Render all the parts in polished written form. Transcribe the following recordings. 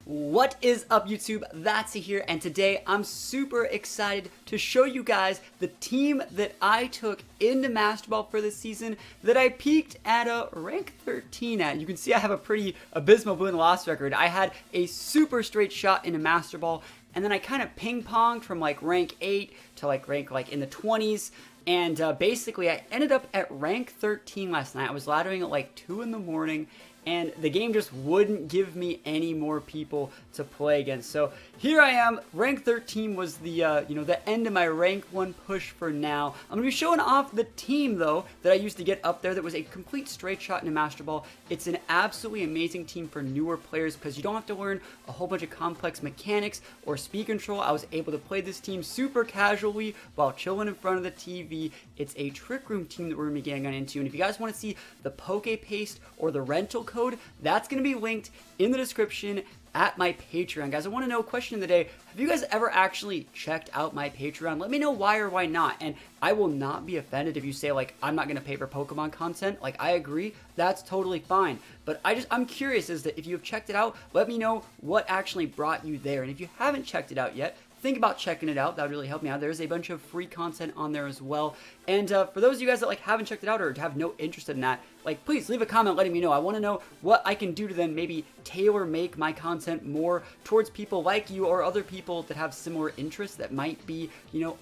What is up, YouTube? That's here, and today I'm super excited to show you guys the team that I took into Master Ball for this season that I peaked at a rank 13 at. You can see I have a pretty abysmal win loss record. I had a super straight shot into Master Ball, and then I kind of ping-ponged from like rank 8 to like rank in the 20s. And basically, I ended up at rank 13 last night. I was laddering at like 2 in the morning, and the game just wouldn't give me any more people to play against. So here I am. Rank 13 was the the end of my rank 1 push for now. I'm gonna be showing off the team though that I used to get up there. That was a complete straight shot into Master Ball. It's an absolutely amazing team for newer players because you don't have to learn a whole bunch of complex mechanics or speed control. I was able to play this team super casually while chilling in front of the TV. It's a trick room team that we're gonna be getting on into, and if you guys want to see the Poke Paste or the rental code, that's going to be linked in the description at my Patreon. Guys, I want to know, question of the day, have you guys ever actually checked out my Patreon? Let me know why or why not, and I will not be offended if you say, like, I'm not going to pay for Pokemon content. Like, I agree, that's totally fine, but I'm curious as to if you've checked it out, let me know what actually brought you there, and if you haven't checked it out yet, think about checking it out. That would really help me out. There's a bunch of free content on there as well. And for those of you guys that haven't checked it out or have no interest in that, please leave a comment letting me know. I want to know what I can do to then maybe tailor make my content more towards people like you or other people that have similar interests that might be,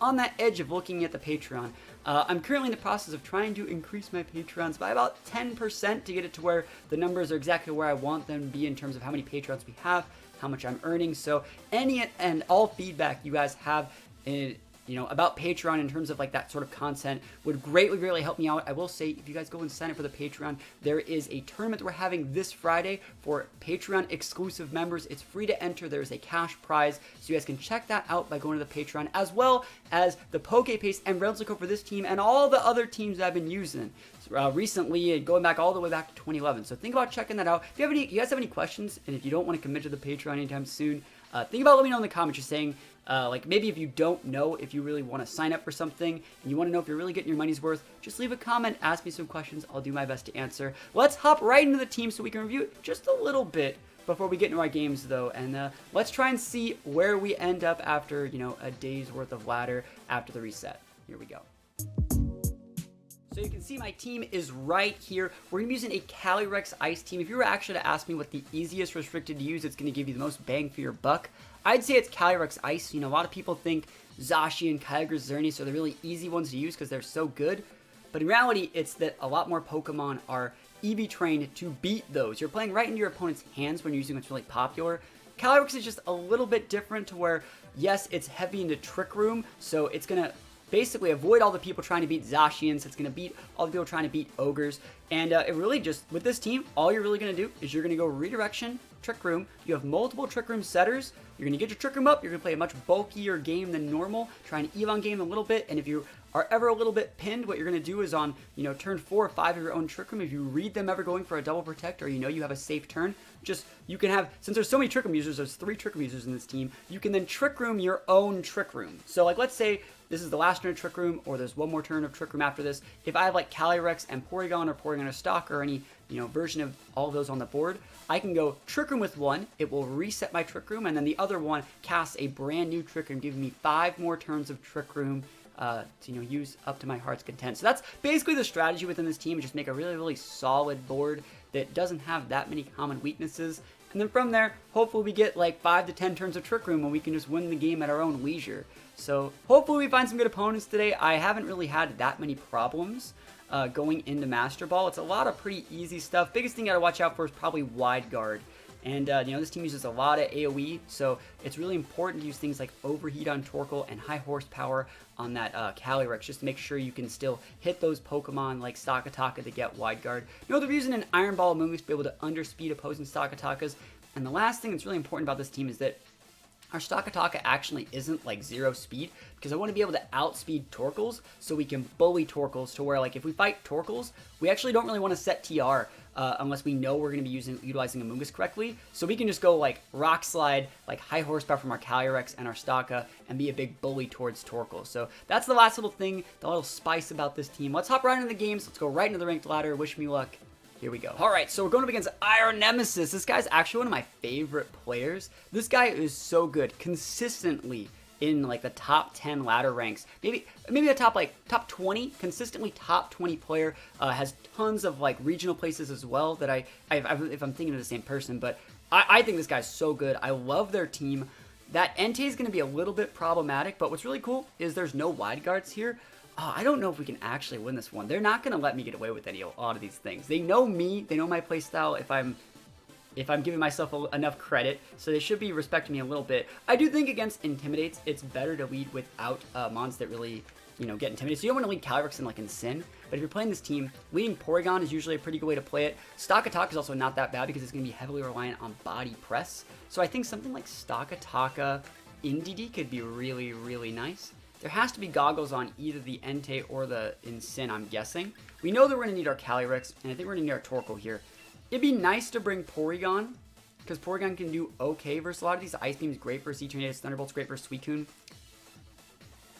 on that edge of looking at the Patreon. I'm currently in the process of trying to increase my Patrons by about 10% to get it to where the numbers are exactly where I want them to be in terms of how many Patrons we have, how much I'm earning. So any and all feedback you guys have about Patreon in terms of that sort of content would greatly help me out. I will say, if you guys go and sign up for the Patreon, there is a tournament that we're having this Friday for Patreon exclusive members. It's free to enter. There's a cash prize, so you guys can check that out by going to the Patreon, as well as the Poke Paste and rental code for this team and all the other teams I've been using recently, going back all the way back to 2011. So think about checking that out. If you guys have any questions, and if you don't want to commit to the Patreon anytime soon, think about letting me know in the comments. You're saying, maybe if you don't know if you really want to sign up for something and you want to know if you're really getting your money's worth, just leave a comment, ask me some questions. I'll do my best to answer. Let's hop right into the team so we can review it just a little bit before we get into our games though, and let's try and see where we end up after, a day's worth of ladder after the reset. Here we go. So you can see my team is right here. We're going to be using a Calyrex Ice team. If you were actually to ask me what the easiest restricted to use, it's going to give you the most bang for your buck, I'd say it's Calyrex Ice. A lot of people think Zashi and Kyogre Xerneas are the really easy ones to use because they're so good. But in reality, it's that a lot more Pokemon are EV trained to beat those. You're playing right into your opponent's hands when you're using what's really popular. Calyrex is just a little bit different to where, yes, it's heavy into Trick Room, so it's going to basically avoid all the people trying to beat Zashians. It's going to beat all the people trying to beat Ogres. And it really just, with this team, all you're really going to do is you're going to go Redirection, Trick Room. You have multiple Trick Room setters. You're going to get your Trick Room up. You're going to play a much bulkier game than normal, trying to Eevee game a little bit. And if you are ever a little bit pinned, what you're going to do is on, turn 4 or 5 of your own Trick Room, if you read them ever going for a double protect or you have a safe turn, you can have, since there's so many Trick Room users, there's 3 Trick Room users in this team, you can then Trick Room your own Trick Room. So let's say this is the last turn of Trick Room, or there's one more turn of Trick Room after this. If I have Calyrex and Porygon or Porygon or Stock or any version of all of those on the board, I can go Trick Room with one, it will reset my Trick Room, and then the other one casts a brand new Trick Room, giving me 5 more turns of Trick Room to use up to my heart's content. So that's basically the strategy within this team, is just make a really solid board that doesn't have that many common weaknesses. And then from there, hopefully we get 5 to 10 turns of Trick Room and we can just win the game at our own leisure. So hopefully we find some good opponents today. I haven't really had that many problems going into Master Ball. It's a lot of pretty easy stuff. Biggest thing you gotta watch out for is probably Wide Guard. And, this team uses a lot of AoE, so it's really important to use things like Overheat on Torkoal and High Horsepower on that Calyrex, just to make sure you can still hit those Pokemon like Stakataka to get Wide Guard. They're using an Iron Ball Moose to be able to underspeed opposing Stakatakas. And the last thing that's really important about this team is that our Stakataka actually isn't 0 speed, because I want to be able to outspeed Torkoals so we can bully Torkoals to where if we fight Torkoals, we actually don't really want to set TR unless we know we're going to be utilizing Amoonguss correctly. So we can just go Rock Slide, High Horsepower from our Calyrex and our Staka, and be a big bully towards Torkoal. So that's the last little thing, the little spice about this team. Let's hop right into the games. Let's go right into the ranked ladder. Wish me luck. Here we go. All right, so we're going up against Iron Nemesis. This guy's actually one of my favorite players. This guy is so good, consistently in like the top 10 ladder ranks. Maybe the top 20, consistently top 20 player. Has tons of like regional places as well that if I'm thinking of the same person, but I think this guy's so good. I love their team. That Entei is going to be a little bit problematic, but what's really cool is there's no wide guards here. I don't know if we can actually win this one. They're not going to let me get away with a lot of these things. They know me. They know my playstyle if I'm giving myself enough credit, so they should be respecting me a little bit. I do think against Intimidates, it's better to lead without mons that really, get intimidated. So you don't want to lead Calyrex in Sin, but if you're playing this team, leading Porygon is usually a pretty good way to play it. Stock Attack is also not that bad because it's going to be heavily reliant on body press. So I think something like Stock Attack Indeedee could be really, really nice. There has to be goggles on either the Entei or the Sin, I'm guessing. We know that we're going to need our Calyrex, and I think we're going to need our Torkoal here. It'd be nice to bring Porygon, because Porygon can do okay versus a lot of these. Ice Beam is great versus Eternatus, Thunderbolt's great versus Suicune.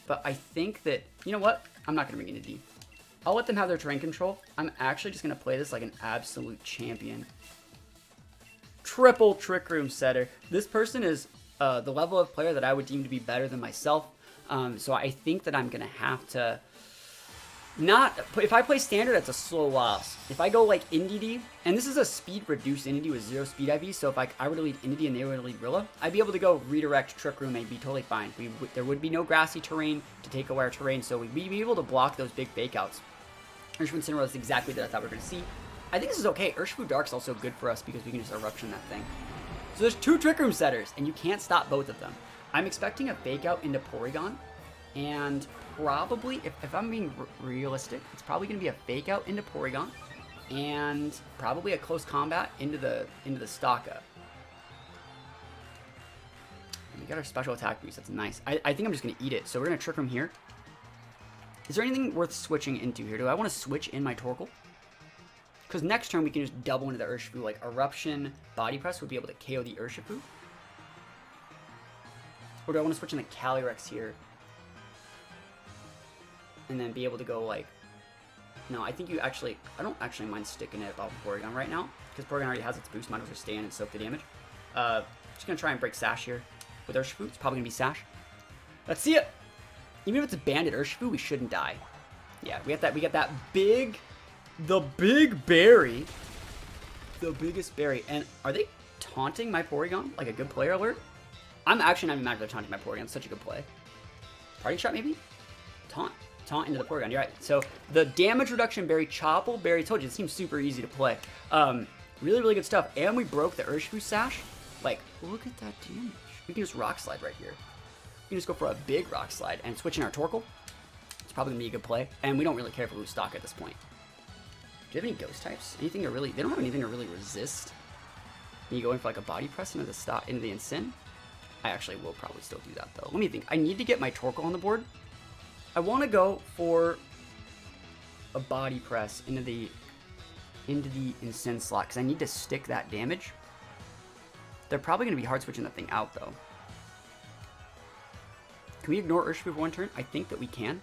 But I think that, you know what? I'm not going to bring Indeedee. I'll let them have their terrain control. I'm actually just going to play this like an absolute champion. Triple Trick Room Setter. This person is the level of player that I would deem to be better than myself. So I think that I'm going to have to if I play standard, that's a slow loss. If I go like Indeedee, and this is a speed reduced Indeedee with 0 speed IV, so if I were to lead Indeedee and they were to lead Rilla, I'd be able to go redirect Trick Room and be totally fine. There would be no grassy terrain to take away our terrain, so we'd be able to block those big fake outs. Urshifu Incineroar is exactly what I thought we were going to see. I think this is okay. Urshifu Dark's also good for us because we can just Eruption that thing. So there's 2 Trick Room setters, and you can't stop both of them. I'm expecting a fake out into Porygon, and probably, if I'm being realistic, it's probably going to be a fake out into Porygon, and probably a close combat into the Staka. And we got our special attack boost. That's nice. I think I'm just going to eat it. So we're going to Trick Room here. Is there anything worth switching into here? Do I want to switch in my Torkoal? Because next turn we can just double into the Urshifu. Like Eruption, Body Press would be able to KO the Urshifu. Or do I want to switch in the Calyrex here? And then be able to go like... No, I think I don't actually mind sticking it above Porygon right now. Because Porygon already has its boost. Might as well stay in and soak the damage. Just going to try and break Sash here. With Urshifu, it's probably going to be Sash. Let's see it! Even if it's a banded Urshifu, we shouldn't die. Yeah, we got that big... The big berry. The biggest berry. And are they taunting my Porygon? Like a good player alert? I'm actually not even mad if they're taunting my Porygon. It's such a good play. Party shot maybe? Taunt into the Porygon. You're right. So the damage reduction berry, Chople berry. Told you, it seems super easy to play. Really, really good stuff. And we broke the Urshifu Sash. Like, look at that damage. We can just Rock Slide right here. We can just go for a big Rock Slide and switch in our Torkoal. It's probably going to be a good play. And we don't really care if we lose stock at this point. Do you have any Ghost types? Anything to really... They don't have anything to really resist. And you go in for like a Body Press into the Incin? I actually will probably still do that though. Let me think. I need to get my Torkoal on the board. I want to go for a Body Press into the Incin slot because I need to stick that damage. They're probably going to be hard switching that thing out though. Can we ignore Urshifu for one turn? I think that we can.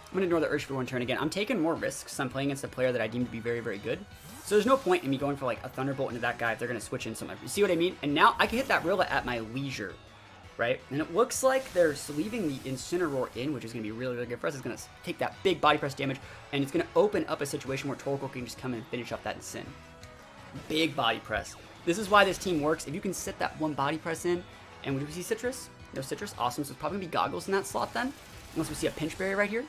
I'm going to ignore the Urshifu one turn again. I'm taking more risks. I'm playing against a player that I deem to be very, very good. So there's no point in me going for like a Thunderbolt into that guy if they're going to switch in something. You see what I mean? And now I can hit that Rilla at my leisure, right? And it looks like they're leaving the Incineroar in, which is going to be really, really good for us. It's going to take that big Body Press damage, and it's going to open up a situation where Torkoal can just come in and finish up that Incin. Big Body Press. This is why this team works. If you can sit that one Body Press in, and would we see Citrus? No Citrus? Awesome. So it's probably going to be Goggles in that slot then, unless we see a Pinch Berry right here.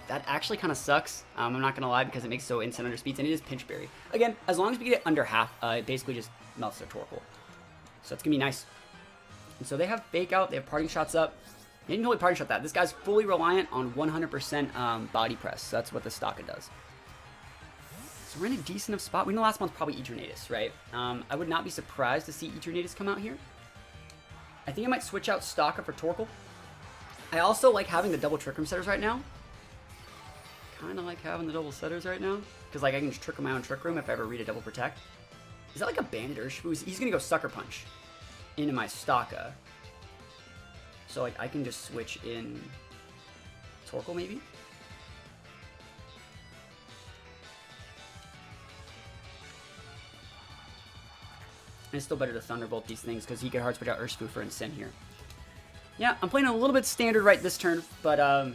That actually kind of sucks. I'm not going to lie because it makes so Incin under speeds, and it is Pinch Berry. Again, as long as we get it under half, it basically just melts their Torkoal. So it's going to be nice. And so they have Fake Out, they have Parting Shots up. They didn't really Parting Shot that. This guy's fully reliant on 100% Body Press. So that's what the Staka does. So we're in a decent enough spot. We know last month's probably Eternatus, right? I would not be surprised to see Eternatus come out here. I think I might switch out Staka for Torkoal. I also like having the double Trick Room setters right now. Kind of like having the double setters right now. Because like I can just trick my own Trick Room if I ever read a double Protect. Is that like a Bandit Urshifu? He's going to go Sucker Punch into my Staka. So So like I can just switch in Torkoal maybe. And it's still better to Thunderbolt these things because he could hard switch out Urshifu for Incin here. Yeah, I'm playing a little bit standard right this turn, but I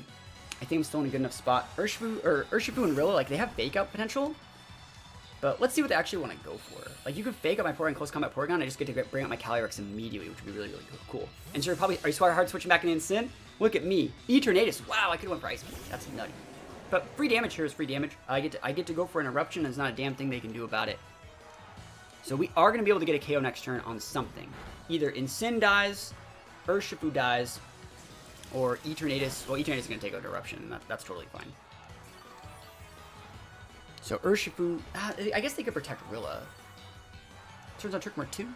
think I'm still in a good enough spot. Urshifu and Rilla, like they have fake out potential. But let's see what they actually want to go for. Like, you could fake out my Porygon, close combat Porygon, I just get to bring out my Calyrex immediately, which would be really, really cool. And so you're probably, are you hard switching back into Incin? Look at me. Eternatus. Wow, I could have went for Ice Beam. That's nutty. But free damage here is free damage. I get to go for an Eruption, and there's not a damn thing they can do about it. So we are going to be able to get a KO next turn on something. Either Incin dies, Urshifu dies, or Eternatus. Well, Eternatus is going to take out Eruption, and that's totally fine. So Urshifu, I guess they could protect Rilla. Turns on Trick Room 2.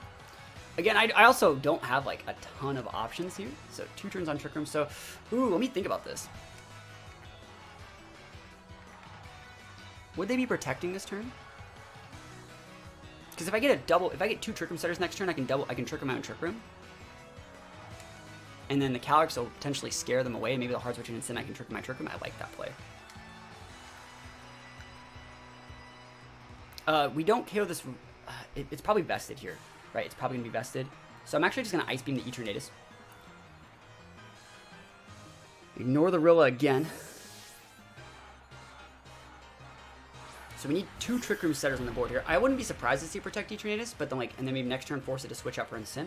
Again, I also don't have like a ton of options here. So 2 turns on Trick Room. So, ooh, let me think about this. Would they be protecting this turn? Because if I get if I get 2 Trick Room setters next turn, I can Trick Room out in Trick Room. And then the Calyrex will potentially scare them away. Maybe they'll hard switch in Incin, I can Trick Room. I like that play. We don't KO this. It's probably vested here, right? It's probably going to be vested. So I'm actually just going to Ice Beam the Eternatus. Ignore the Rilla again. So we need 2 Trick Room setters on the board here. I wouldn't be surprised to see protect Eternatus, but then and then maybe next turn force it to switch out for Incin.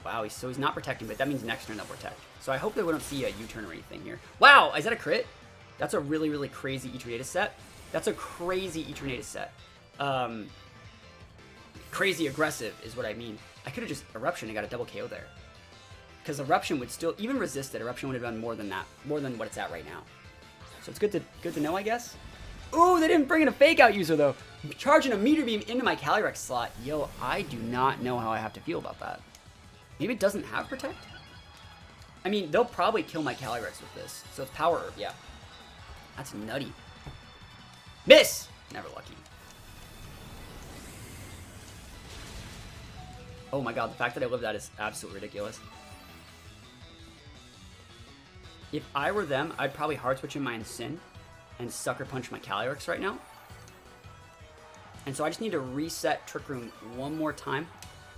Wow, so he's not protecting, but that means next turn they'll protect. So I hope they wouldn't see a U-turn or anything here. Wow, is that a crit? That's a really, really crazy Eternatus set. That's a crazy Eternatus set. Crazy aggressive is what I mean. I could have just Eruption and got a double KO there. Because Eruption would still, even resisted, Eruption would have done more than that. More than what it's at right now. So it's good to know, I guess. Ooh, they didn't bring in a fake out user though. Charging a Meteor Beam into my Calyrex slot. Yo, I do not know how I have to feel about that. Maybe it doesn't have Protect? I mean, they'll probably kill my Calyrex with this. So it's Power Herb, yeah. That's nutty. Miss! Never lucky. Oh my god, the fact that I lived that is absolutely ridiculous. If I were them, I'd probably hard switch in my Incin and Sucker Punch my Calyrex right now. And so I just need to reset Trick Room one more time.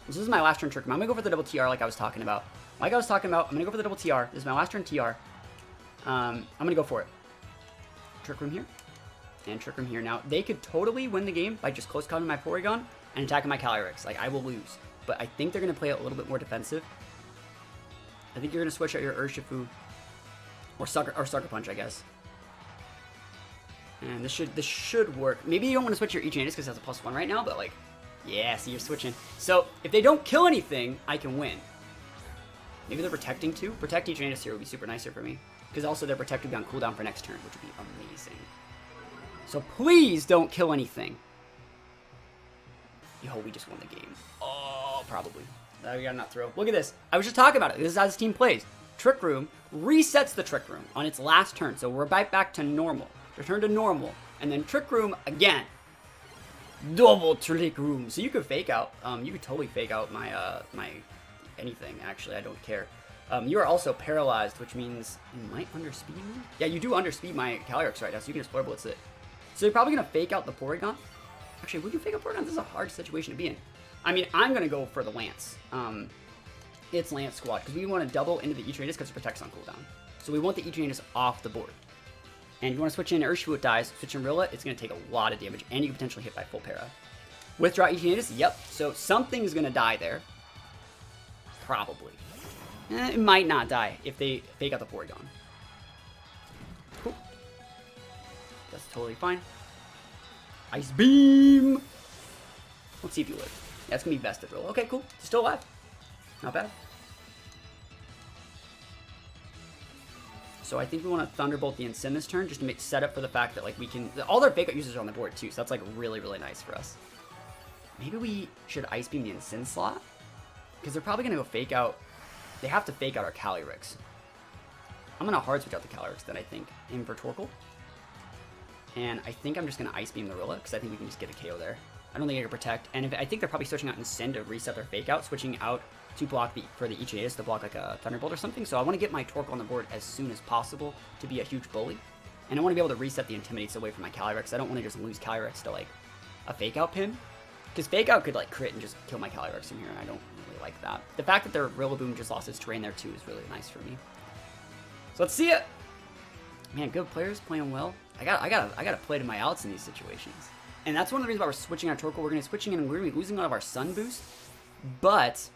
This is my last turn Trick Room. I'm going to go for the double TR like I was talking about. I'm going to go for the double TR. This is my last turn TR. I'm going to go for it. Trick Room here. And Trick Room here. Now, they could totally win the game by just close calling my Porygon and attacking my Calyrex. Like, I will lose. But I think they're going to play it a little bit more defensive. I think you're going to switch out your Urshifu. Or Sucker Punch, I guess. And this should work. Maybe you don't want to switch your Eternatus because it has a +1 right now, but like, yeah, see, you're switching. So, if they don't kill anything, I can win. Maybe they're protecting too. Protect Eternatus here would be super nice here for me. Because also they're protected on cooldown for next turn, which would be amazing. So please don't kill anything. Yo, we just won the game. Oh, probably. We gotta not throw. Look at this. I was just talking about it. This is how this team plays. Trick Room resets the Trick Room on its last turn. So we're back to normal. Return to normal. And then Trick Room again. Double Trick Room. So you could fake out. You could totally fake out my my anything. Actually, I don't care. You are also paralyzed, which means you might underspeed me. Yeah, you do underspeed my Calyrex right now, so you can just Flare Blitz it. So you're probably gonna fake out the Porygon. Actually, would you fake out Porygon? This is a hard situation to be in. I mean, I'm gonna go for the Lance. It's Lance Squad because we want to double into the Eternatus because it protects on cooldown. So we want the Eternatus off the board. And if you want to switch in Urshifu, it dies. Switch in Rilla, it's going to take a lot of damage, and you can potentially hit by full para. Withdraw Eternatus, yep. So something's going to die there. Probably. It might not die if they fake out the Porygon. Cool. That's totally fine. Ice Beam! Let's see if you live. Yeah, it's going to be vested Rilla. Okay, cool. It's still alive. Not bad. So I think we want to Thunderbolt the Incin this turn just to make set up for the fact that like we can. All their fake out users are on the board too, so that's like really, really nice for us. Maybe we should Ice Beam the Incin slot because they're probably gonna go fake out. They have to fake out our Calyrex. I'm gonna hard switch out the Calyrex then I think in for Torkoal. And I think I'm just gonna Ice Beam the Rilla because I think we can just get a KO there. I don't think I can protect. And I think they're probably switching out in Sin to reset their fake out, switching out to block for the Ichinatus to block like a Thunderbolt or something. So I want to get my Torkoal on the board as soon as possible to be a huge bully. And I want to be able to reset the Intimidates away from my Calyrex. I don't want to just lose Calyrex to like a fake out pin. Because fake out could like crit and just kill my Calyrex from here, and I don't really like that. The fact that their Rillaboom just lost its terrain there too is really nice for me. So let's see it. Man, good players playing well. I gotta play to my outs in these situations. And that's one of the reasons why we're switching our Torkoal. We're gonna be switching in and we're gonna be losing a lot of our Sun boost. But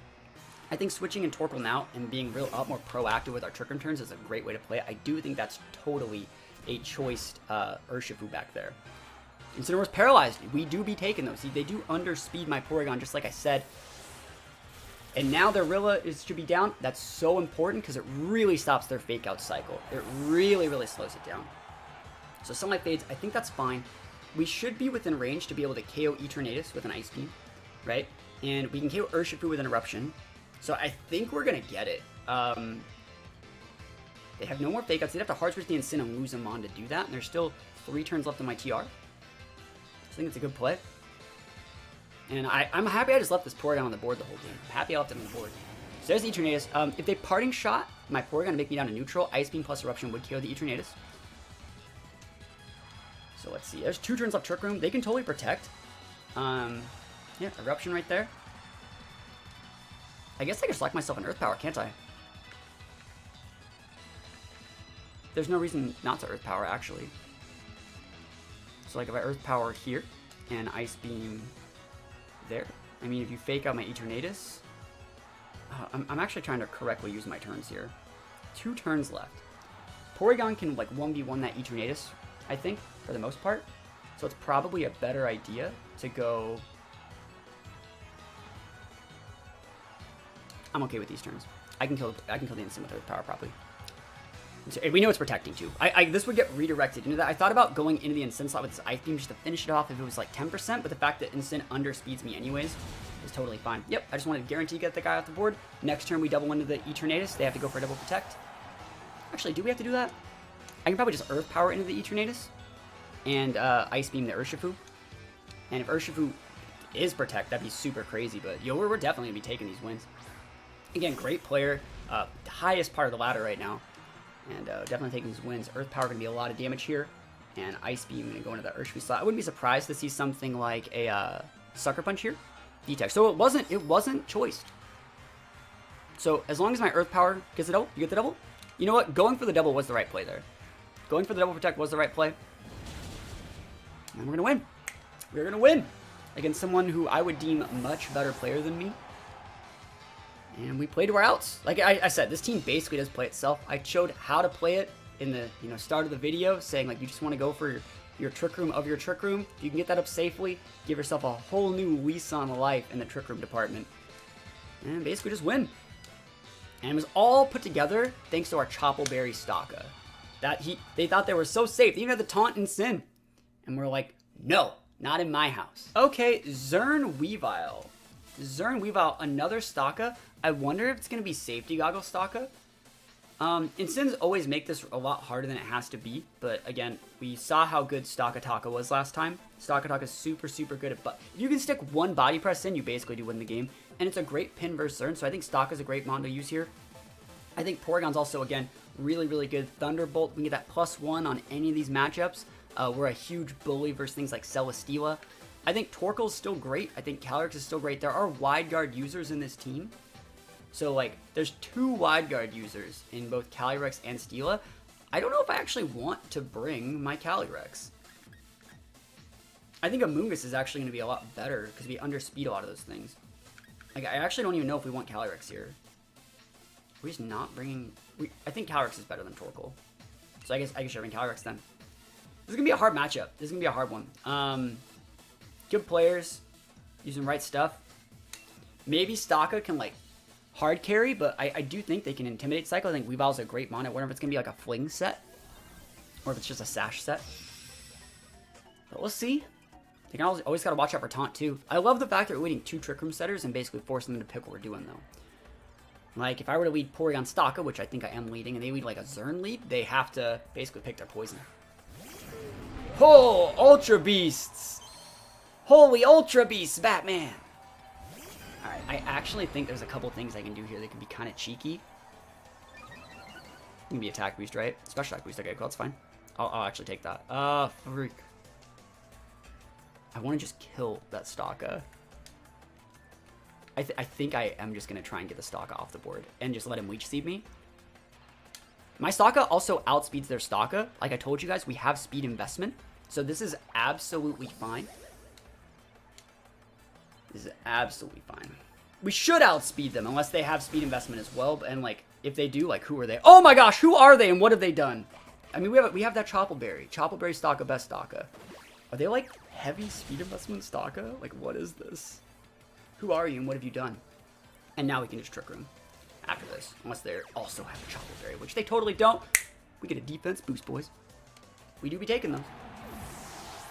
I think switching in Torkoal now and being a lot more proactive with our Trick Room turns is a great way to play it. I do think that's totally a choiced Urshifu back there. Incineroar's paralyzed. We do be taking those. See, they do underspeed my Porygon, just like I said. And now their Rilla should be down. That's so important because it really stops their fake out cycle. It really, really slows it down. So Sunlight Fades, I think that's fine. We should be within range to be able to KO Eternatus with an Ice Beam, right? And we can KO Urshifu with an Eruption. So I think we're going to get it. They have no more fake outs. They'd have to Hard Switch the Incin and lose them on to do that. And there's still 3 turns left on my TR. I think it's a good play. And I'm happy I just left this Porygon on the board the whole game. I'm happy I left it on the board. So there's the Eternatus. If they Parting Shot my Porygon to make me down to neutral, Ice Beam plus Eruption would KO the Eternatus. So let's see. There's 2 turns left Trick Room. They can totally protect. Yeah, Eruption right there. I guess I can select myself an Earth Power, can't I? There's no reason not to Earth Power, actually. So like if I Earth Power here and Ice Beam there. I mean, if you fake out my Eternatus, I'm actually trying to correctly use my turns here. 2 turns left. Porygon can like 1v1 that Eternatus, I think, for the most part. So it's probably a better idea to go... I'm okay with these turns. I can kill the Incin with Earth Power probably. So, we know it's protecting too. This would get redirected into that. I thought about going into the Incin slot with this Ice Beam just to finish it off if it was like 10%, but the fact that Incin underspeeds me anyways is totally fine. Yep, I just wanted to guarantee get the guy off the board. Next turn we double into the Eternatus. They have to go for a double protect. Actually, do we have to do that? I can probably just Earth Power into the Eternatus and Ice Beam the Urshifu. And if Urshifu is protect, that'd be super crazy, but yo, we're definitely gonna be taking these wins. Again, great player, highest part of the ladder right now. And definitely taking these wins. Earth Power going to be a lot of damage here. And Ice Beam going to go into the Urshifu slot. I wouldn't be surprised to see something like a Sucker Punch here. Detect. So it wasn't choiced. So as long as my Earth Power gets the double, you get the double. You know what? Going for the double was the right play there. Going for the double protect was the right play. And we're going to win. We're going to win against someone who I would deem a much better player than me. And we played to our outs. Like I said, this team basically does play itself. I showed how to play it in the start of the video, saying like you just want to go for your Trick Room of your Trick Room. If you can get that up safely, give yourself a whole new lease on life in the Trick Room department. And basically just win. And it was all put together thanks to our Choppleberry Stalka. They thought they were so safe. They even had the Taunt and Sin. And we're like, no, not in my house. Okay, Zern Weavile. Another Stalka. I wonder if it's going to be Safety Goggle Stalka. Incins always make this a lot harder than it has to be. But again, we saw how good Stalkataka was last time. Stalkataka is super, super good at... But if you can stick one body press in, you basically do win the game. And it's a great pin versus Zern. So I think Stalka is a great mon to use here. I think Porygon's also, again, really, really good. Thunderbolt, we can get that +1 on any of these matchups. We're a huge bully versus things like Celesteela. I think Torkoal's still great. I think Calyrex is still great. There are wide guard users in this team. So, like, there's 2 wide guard users in both Calyrex and Steela. I don't know if I actually want to bring my Calyrex. I think Amoonguss is actually going to be a lot better because we underspeed a lot of those things. Like, I actually don't even know if we want Calyrex here. We're just not bringing... I think Calyrex is better than Torkoal. So I guess I should bring Calyrex then. This is going to be a hard matchup. This is going to be a hard one. Good players. Using the right stuff. Maybe Stalka can, like, hard carry, but I do think they can Intimidate Cycle. I think Weavile's a great mon. I wonder if it's going to be like a Fling set. Or if it's just a Sash set. But we'll see. They can always got to watch out for Taunt, too. I love the fact that we're leading 2 Trick Room setters and basically forcing them to pick what we're doing, though. Like, if I were to lead Porygon Stalka, which I think I am leading, and they lead like a Zern lead, they have to basically pick their poison. Oh, Ultra Beasts! Holy Ultra Beast, Batman! Alright, I actually think there's a couple things I can do here that can be kind of cheeky. It can be attack boost, right? Special attack boost, okay, cool, that's fine. I'll actually take that. Freak. I want to just kill that Stalka. I think I am just going to try and get the Stalka off the board and just let him Leech Seed me. My Stalka also outspeeds their Stalka. Like I told you guys, we have speed investment. So this is absolutely fine. This is absolutely fine. We should outspeed them unless they have speed investment as well. And like, if they do, like, who are they? Oh my gosh, who are they and what have they done? I mean, we have that Choppleberry. Choppleberry Stalka, best Stalka. Are they like heavy speed investment Stalka? Like, what is this? Who are you and what have you done? And now we can just Trick Room after this. Unless they also have a Choppleberry, which they totally don't. We get a defense boost, boys. We do be taking them.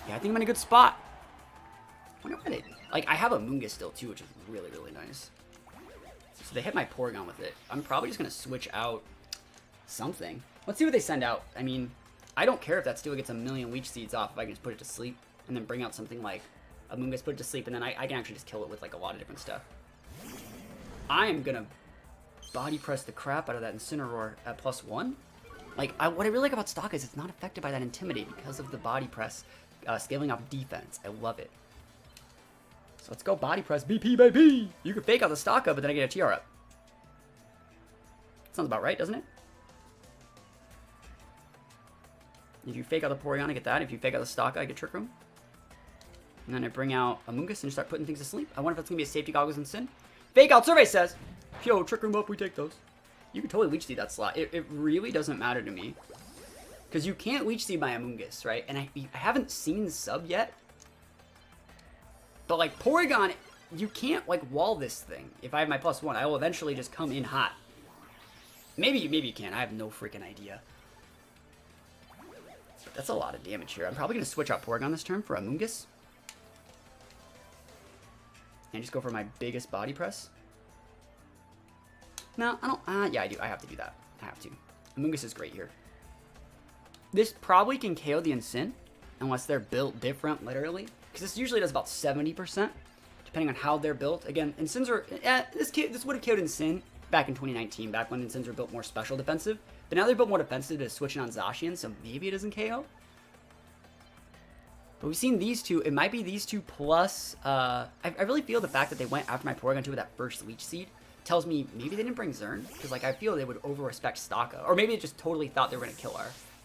Yeah, I think I'm in a good spot. I wonder why they... Like, I have a Moongus still, too, which is really, really nice. So they hit my Porygon with it. I'm probably just going to switch out something. Let's see what they send out. I mean, I don't care if that still gets a million Leech Seeds off if I can just put it to sleep. And then bring out something like a Moongus, put it to sleep, and then I can actually just kill it with, like, a lot of different stuff. I am going to body press the crap out of that Incineroar at +1. Like, what I really like about Stalka is it's not affected by that Intimidate because of the body press scaling off defense. I love it. So let's go body press BP, baby! You can fake out the Stalka, but then I get a TR up. Sounds about right, doesn't it? If you fake out the Porygon, I get that. If you fake out the Stalka, I get Trick Room. And then I bring out a Moongus and start putting things to sleep. I wonder if that's going to be a Safety Goggles and Sin. Fake out survey says, yo, Trick Room up, we take those. You can totally Leech Seed that slot. It really doesn't matter to me. Because you can't Leech Seed my Amoonguss, right? And I haven't seen sub yet. But like Porygon, you can't like wall this thing. If I have my +1, I will eventually just come in hot. Maybe you can. I have no freaking idea. But that's a lot of damage here. I'm probably going to switch out Porygon this turn for Amoonguss. And just go for my biggest body press. No, I don't. Yeah, I do. I have to do that. I have to. Amoonguss is great here. This probably can KO the Incin, unless they're built different, literally. Because this usually does about 70%, depending on how they're built. Again, Incins are... this would have KO'd Incin back in 2019, back when Incins were built more special defensive. But now they're built more defensive to switching on Zacian, so maybe it doesn't KO. But we've seen these two. It might be these two plus... I really feel the fact that they went after my Porygon 2 with that first Leech Seed tells me maybe they didn't bring Zern. Because like I feel they would over-respect Stalka. Or maybe they just totally thought they were going to kill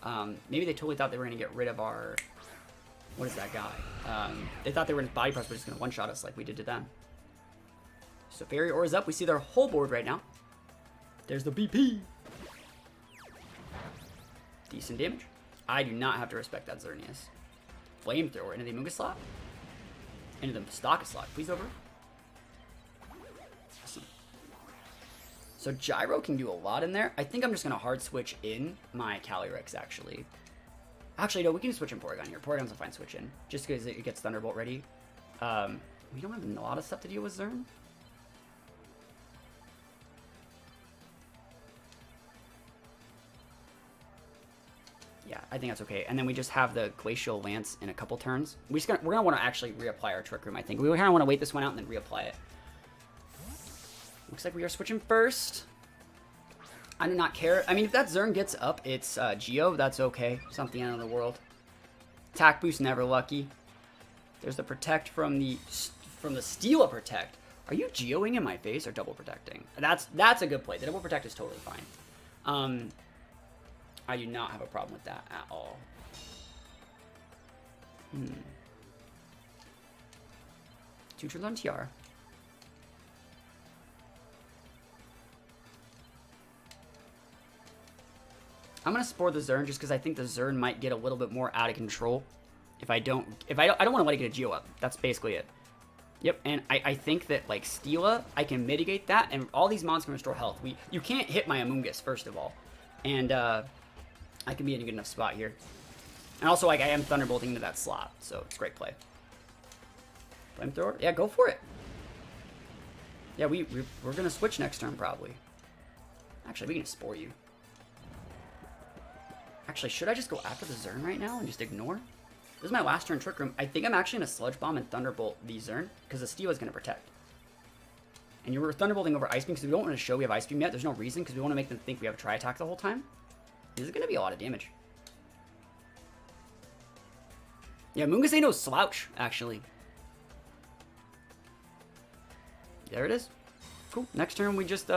our... maybe they totally thought they were going to get rid of our... What is that guy? They thought they were in his body press, but just going to one-shot us like we did to them. So Fairy Aura is up. We see their whole board right now. There's the BP. Decent damage. I do not have to respect that Xerneas. Flamethrower into the Amoonguss slot. Into the Stalka slot. Please over. Awesome. So Gyro can do a lot in there. I think I'm just going to hard switch in my Calyrex, actually. Actually, no, we can switch in Porygon here. Porygon's a fine switch in. Just because it gets Thunderbolt ready. We don't have a lot of stuff to deal with Zern. Yeah, I think that's okay. And then we just have the Glacial Lance in a couple turns. We're gonna want to actually reapply our Trick Room, I think. We kind of want to wait this one out and then reapply it. Looks like we are switching first. I do not care. I mean, if that Zern gets up, it's Geo. That's okay. It's not the end of the world. Attack boost, never lucky. There's the Protect from the Steela Protect. Are you Geoing in my face or double protecting? That's a good play. The double protect is totally fine. I do not have a problem with that at all. Two turns on TR. I'm gonna Spore the Zern just because I think the Zern might get a little bit more out of control. I don't want to let it get a Geo up. That's basically it. Yep, and I think that like Steela, I can mitigate that, and all these mons can restore health. You can't hit my Amoonguss first of all, and I can be in a good enough spot here. And also like I am Thunderbolting into that slot, so it's a great play. Flamethrower, yeah, go for it. Yeah, we're gonna switch next turn probably. Actually, we can Spore you. Actually, should I just go after the Zern right now and just ignore? This is my last turn Trick Room. I think I'm actually going to Sludge Bomb and Thunderbolt the Zern, because the Steel is going to protect. And you're Thunderbolting over Ice Beam, because we don't want to show we have Ice Beam yet. There's no reason, because we want to make them think we have a Tri-Attack the whole time. This is going to be a lot of damage. Yeah, Moongus ain't no slouch, actually. There it is. Cool. Next turn, we just,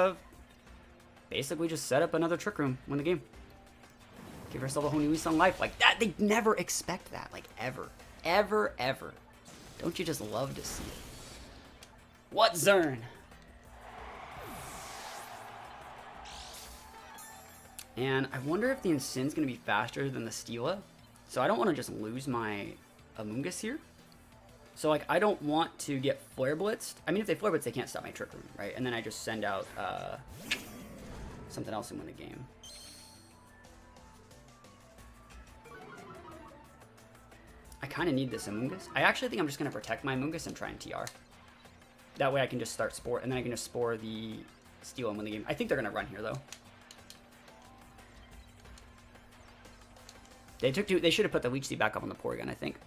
basically just set up another Trick Room, win the game. Give ourselves a whole new lease on life. Like, that, they never expect that. Like, ever. Ever, ever. Don't you just love to see it? What Zern? And I wonder if the Incin's going to be faster than the Steela. So I don't want to just lose my Amoonguss here. So, like, I don't want to get Flare Blitzed. I mean, if they Flare Blitz, they can't stop my Trick Room, right? And then I just send out something else and win the game. I kind of need this Amoonguss. I actually think I'm just going to protect my Amoonguss and try and TR. That way I can just start Spore, and then I can just Spore the Steel and win the game. I think they're going to run here, though. They should have put the Leech Seed back up on the Porygon, I think.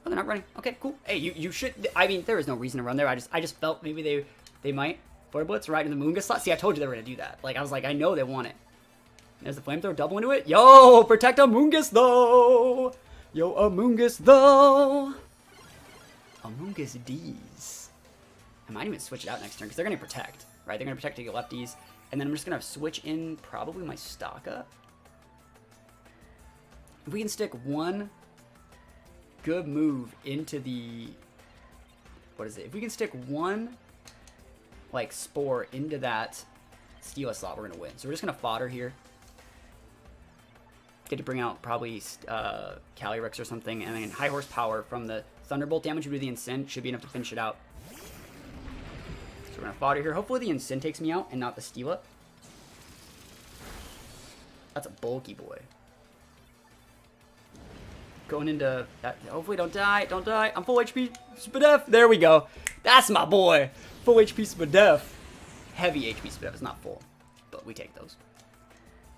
Oh, they're not running. Okay, cool. Hey, you should... I mean, there is no reason to run there. I just felt maybe they might. Flare Blitz right in the Moongus slot. See, I told you they were going to do that. Like, I was like, I know they want it. There's the Flamethrower double into it. Yo, protect Amoonguss, though. Yo, Amoonguss, though. Amoonguss D's. I might even switch it out next turn, because they're going to protect, right? They're going to protect to get lefties. And then I'm just going to switch in probably my Staka. If we can stick one good move into the... What is it? If we can stick one, like, Spore into that Steela slot, we're going to win. So we're just going to fodder here. Get to bring out probably Calyrex or something, and then high horsepower from the Thunderbolt damage with the Incin should be enough to finish it out. So we're gonna fodder here. Hopefully the Incin takes me out and not the Steela. That's a bulky boy. Going into that. Hopefully don't die. Don't die. I'm full HP Spadef. There we go. That's my boy. Full HP Spadef. Heavy HP Spadef. It's not full, but we take those.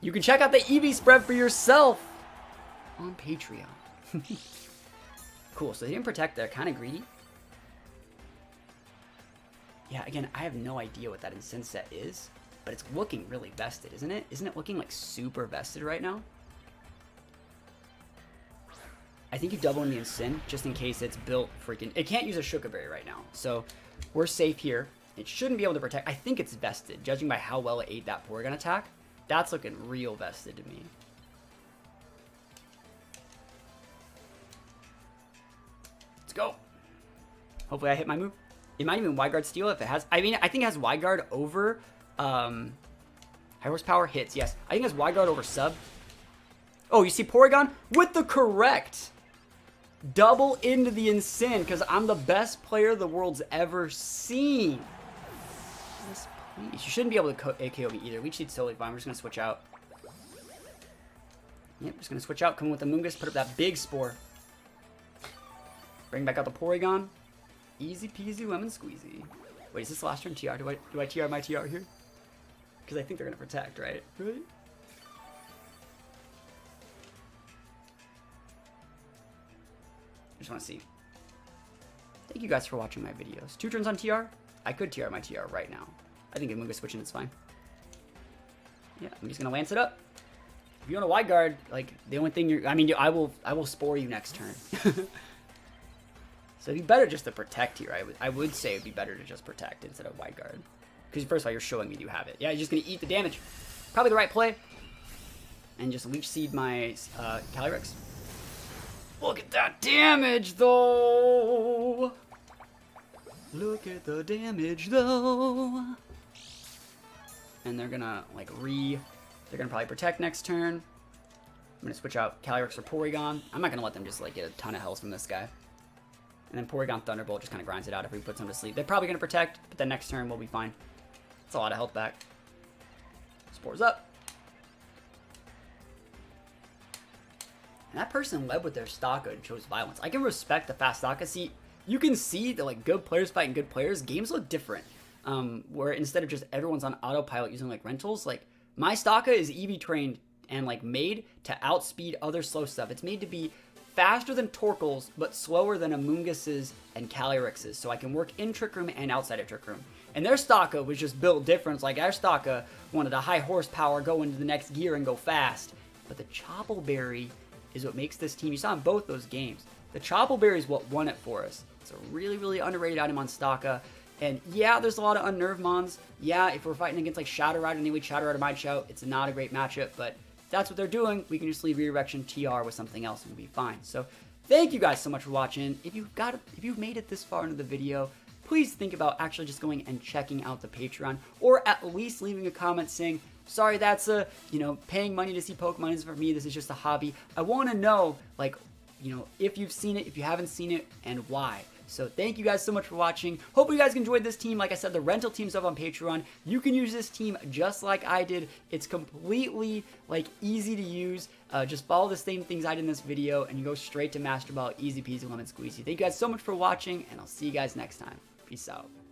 You can check out the EV spread for yourself on Patreon. Cool, so they didn't protect. They're kind of greedy. Yeah, again, I have no idea what that Incin set is, but it's looking really vested, isn't it? Isn't it looking like super vested right now? I think you double in the Incin just in case it's built freaking... It can't use a Shukaberry right now, so we're safe here. It shouldn't be able to protect. I think it's vested, judging by how well it ate that Porygon attack. That's looking real vested to me. Let's go. Hopefully I hit my move. It might even Wide Guard Steel if it has... I mean, I think it has Wide Guard over... high horsepower hits, yes. I think it has Wide Guard over sub. Oh, you see Porygon with the correct double into the Incin because I'm the best player the world's ever seen. Yes, please. You shouldn't be able to AKO me either. Leech Seed's totally fine. We're just going to switch out. Yep, just going to switch out. Come with the Amoonguss. Put up that big Spore. Bring back out the Porygon. Easy peasy lemon squeezy. Wait, is this the last turn TR? Do I TR my TR here? Because I think they're going to protect, right? Right? I just want to see. Thank you guys for watching my videos. 2 turns on TR. I could TR my TR right now. I think Amoonguss switching is fine. Yeah, I'm just going to lance it up. If you want a Wide Guard, like, the only thing you're... I mean, I will Spore you next turn. So it'd be better just to protect here. I would say it'd be better to just protect instead of Wide Guard. Because first of all, you're showing me you have it. Yeah, you're just going to eat the damage. Probably the right play. And just Leech Seed my Calyrex. Look at that damage, though. Look at the damage, though. And they're going to, like, they're going to probably protect next turn. I'm going to switch out Calyrex for Porygon. I'm not going to let them just, like, get a ton of health from this guy. And then Porygon Thunderbolt just kind of grinds it out if we put them to sleep. They're probably going to protect, but then next turn we'll be fine. It's a lot of health back. Spores up. And that person led with their Staka and chose violence. I can respect the fast Staka. See, you can see that like good players fighting good players. Games look different. Where instead of just everyone's on autopilot using like rentals, like my Staka is EV trained and like made to outspeed other slow stuff. It's made to be faster than Torkoal's, but slower than Amungus's and Calyrix's, so I can work in Trick Room and outside of Trick Room. And their Staka was just built different. Like our Staka wanted a high horsepower, go into the next gear and go fast. But the Choppleberry is what makes this team. You saw in both those games. The Choppleberry is what won it for us. It's a really, really underrated item on Staka. And yeah, there's a lot of unnerved mons. Yeah, if we're fighting against like Shadow Rider, anyway, Shadow Rider Might Shout, it's not a great matchup. But if that's what they're doing, we can just leave Redirection TR with something else and we'll be fine. So thank you guys so much for watching. If you've made it this far into the video, please think about actually just going and checking out the Patreon, or at least leaving a comment saying, sorry, that's paying money to see Pokemon isn't for me. This is just a hobby. I want to know, like, if you've seen it, if you haven't seen it, and why. So thank you guys so much for watching. Hope you guys enjoyed this team. Like I said, the rental team's up on Patreon. You can use this team just like I did. It's completely like easy to use. Just follow the same things I did in this video, and you go straight to Master Ball. Easy peasy lemon squeezy. Thank you guys so much for watching, and I'll see you guys next time. Peace out.